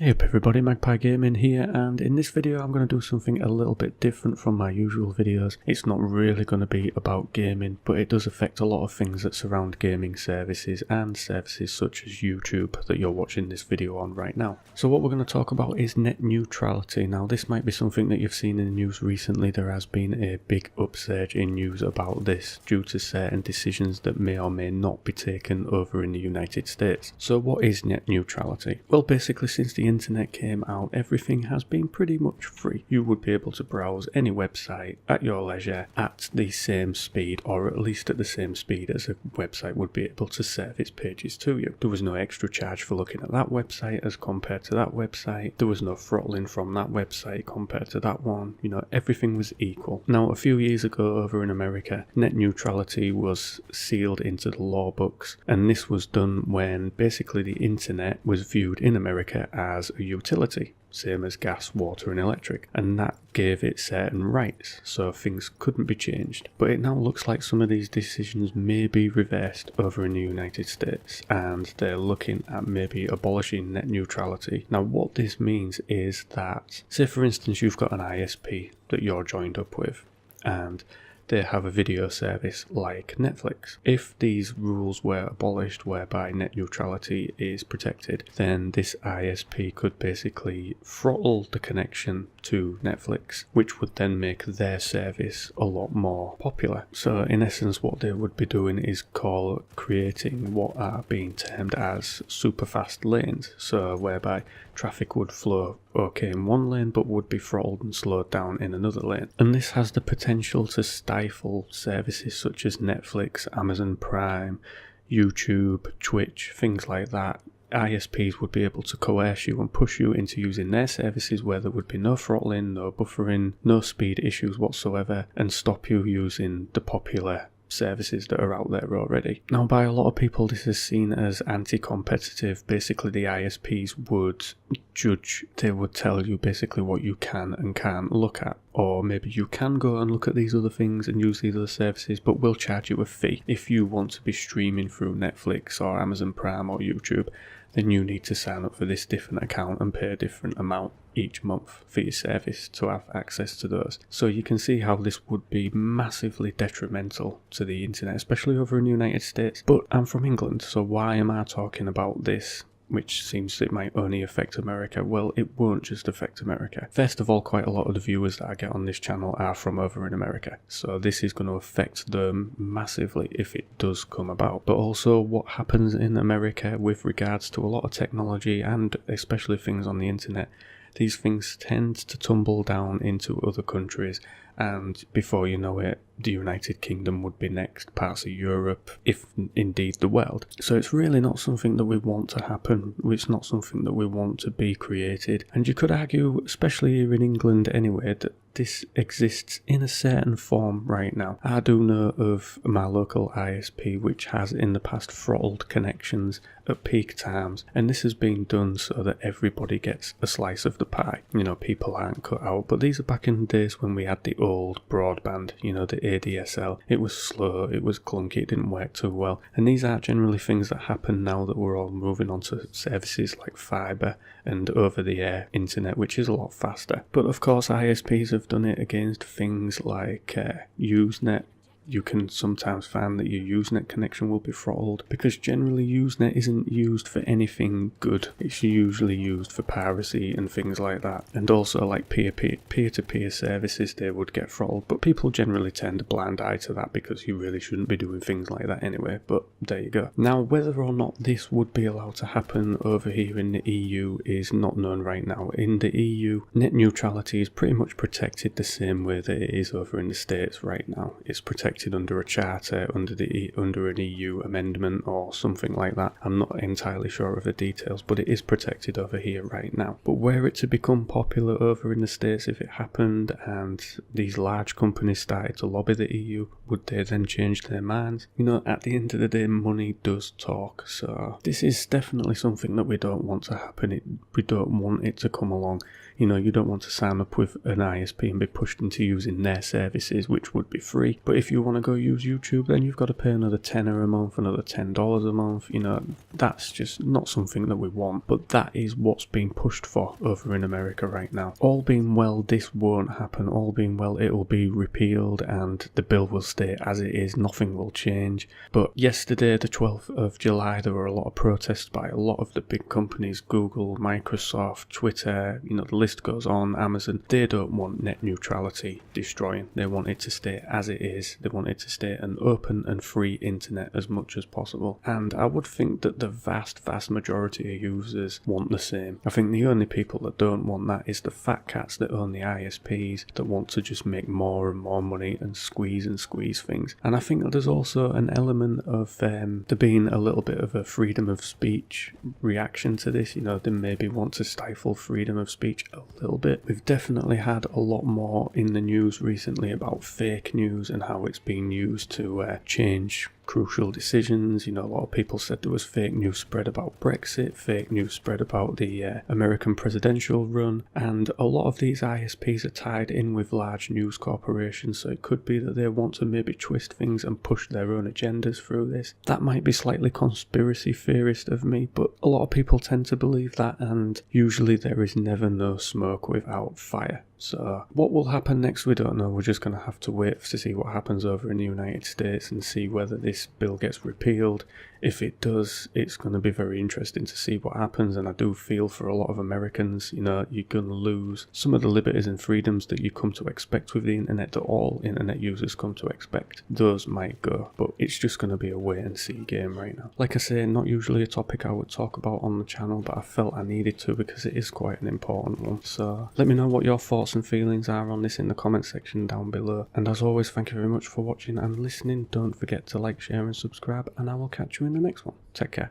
Hey up everybody, Magpie Gaming here, and in this video I'm going to do something a little bit different from my usual videos. It's not really going to be about gaming, but it does affect a lot of things that surround gaming services and services such as YouTube that you're watching this video on right now. So what we're going to talk about is net neutrality. Now this might be something that you've seen in the news recently. There has been a big upsurge in news about this due to certain decisions that may or may not be taken over in the United States. So what is net neutrality? Well, basically since the internet came out, everything has been pretty much free. You would be able to browse any website at your leisure at the same speed, or at least at the same speed as a website would be able to serve its pages to you. There was no extra charge for looking at that website as compared to that website. There was no throttling from that website compared to that one. You know, everything was equal. Now, a few years ago over in America, net neutrality was sealed into the law books, and this was done when basically the internet was viewed in America as a utility, same as gas, water and electric, and that gave it certain rights, so things couldn't be changed. But it now looks like some of these decisions may be reversed over in the United States, and they're looking at maybe abolishing net neutrality. Now what this means is that, say for instance you've got an ISP that you're joined up with, and they have a video service like Netflix. If these rules were abolished whereby net neutrality is protected, then this ISP could basically throttle the connection to Netflix, which would then make their service a lot more popular. So in essence what they would be doing is creating what are being termed as super fast lanes, so whereby traffic would flow okay in one lane but would be throttled and slowed down in another lane. And this has the potential to stifle services such as Netflix, Amazon Prime, YouTube, Twitch, things like that. ISPs would be able to coerce you and push you into using their services where there would be no throttling, no buffering, no speed issues whatsoever, and stop you using the popular services that are out there already. Now by a lot of people this is seen as anti-competitive. Basically the ISPs would judge, they would tell you basically what you can and can't look at, or maybe you can go and look at these other things and use these other services, but we'll charge you a fee. If you want to be streaming through Netflix or Amazon Prime or YouTube, then you need to sign up for this different account and pay a different amount each month for your service to have access to those. So you can see how this would be massively detrimental to the internet, especially over in the United States. But I'm from England, so why am I talking about this, which seems it might only affect America? Well, it won't just affect America. First of all, quite a lot of the viewers that I get on this channel are from over in America, so this is going to affect them massively if it does come about. But also what happens in America with regards to a lot of technology and especially things on the internet, these things tend to tumble down into other countries, and before you know it, the United Kingdom would be next, parts of Europe, if indeed the world. So it's really not something that we want to happen. It's not something that we want to be created. And you could argue, especially here in England anyway, that this exists in a certain form right now. I do know of my local ISP which has in the past throttled connections at peak times, and this has been done so that everybody gets a slice of the pie. You know, people aren't cut out, but these are back in the days when we had the old broadband, you know, the ADSL. It was slow, it was clunky, it didn't work too well, and these are generally things that happen now that we're all moving on to services like fibre and over-the-air internet, which is a lot faster. But of course ISPs have done it against things like Usenet. You can sometimes find that your Usenet connection will be throttled because generally Usenet isn't used for anything good. It's usually used for piracy and things like that. And also like peer-to-peer services, they would get throttled, but people generally turn a blind eye to that because you really shouldn't be doing things like that anyway. But there you go. Now whether or not this would be allowed to happen over here in the EU is not known right now. In the EU, net neutrality is pretty much protected the same way that it is over in the States right now. It's protected under a charter, under an EU amendment or something like that. I'm not entirely sure of the details, but it is protected over here right now. But were it to become popular over in the States, if it happened and these large companies started to lobby the EU, would they then change their minds? You know, at the end of the day, money does talk, so this is definitely something that we don't want to happen. We don't want it to come along. You know, you don't want to sign up with an ISP and be pushed into using their services, which would be free. But if you want to go use YouTube, then you've got to pay another $10 a month, another $10 a month. You know, that's just not something that we want, but that is what's being pushed for over in America right now. All being well, this won't happen. All being well, it will be repealed and the bill will stay as it is. Nothing will change. But yesterday, the 12th of July, there were a lot of protests by a lot of the big companies, Google, Microsoft, Twitter, you know, the list goes on, Amazon. They don't want net neutrality destroying. They want it to stay as it is. They want it to stay an open and free internet as much as possible. And I would think that the vast majority of users want the same. I think the only people that don't want that is the fat cats that own the ISPs that want to just make more and more money and squeeze things. And I think that there's also an element of there being a little bit of a freedom of speech reaction to this. You know, they maybe want to stifle freedom of speech a little bit. We've definitely had a lot more in the news recently about fake news and how it's being used to change crucial decisions. You know, a lot of people said there was fake news spread about Brexit, fake news spread about the American presidential run, and a lot of these ISPs are tied in with large news corporations, so it could be that they want to maybe twist things and push their own agendas through this. That might be slightly conspiracy theorist of me, but a lot of people tend to believe that, and usually there is never no smoke without fire. So what will happen next, we don't know. We're just going to have to wait to see what happens over in the United States and see whether this bill gets repealed. If it does, it's going to be very interesting to see what happens, and I do feel for a lot of Americans, you know, you're going to lose some of the liberties and freedoms that you come to expect with the internet, that all internet users come to expect. Those might go, but it's just going to be a wait and see game right now. Like I say, not usually a topic I would talk about on the channel, but I felt I needed to because it is quite an important one. So let me know what your thoughts and feelings are on this in the comment section down below. And as always, thank you very much for watching and listening. Don't forget to like, share and subscribe, and I will catch you in the next one. Take care.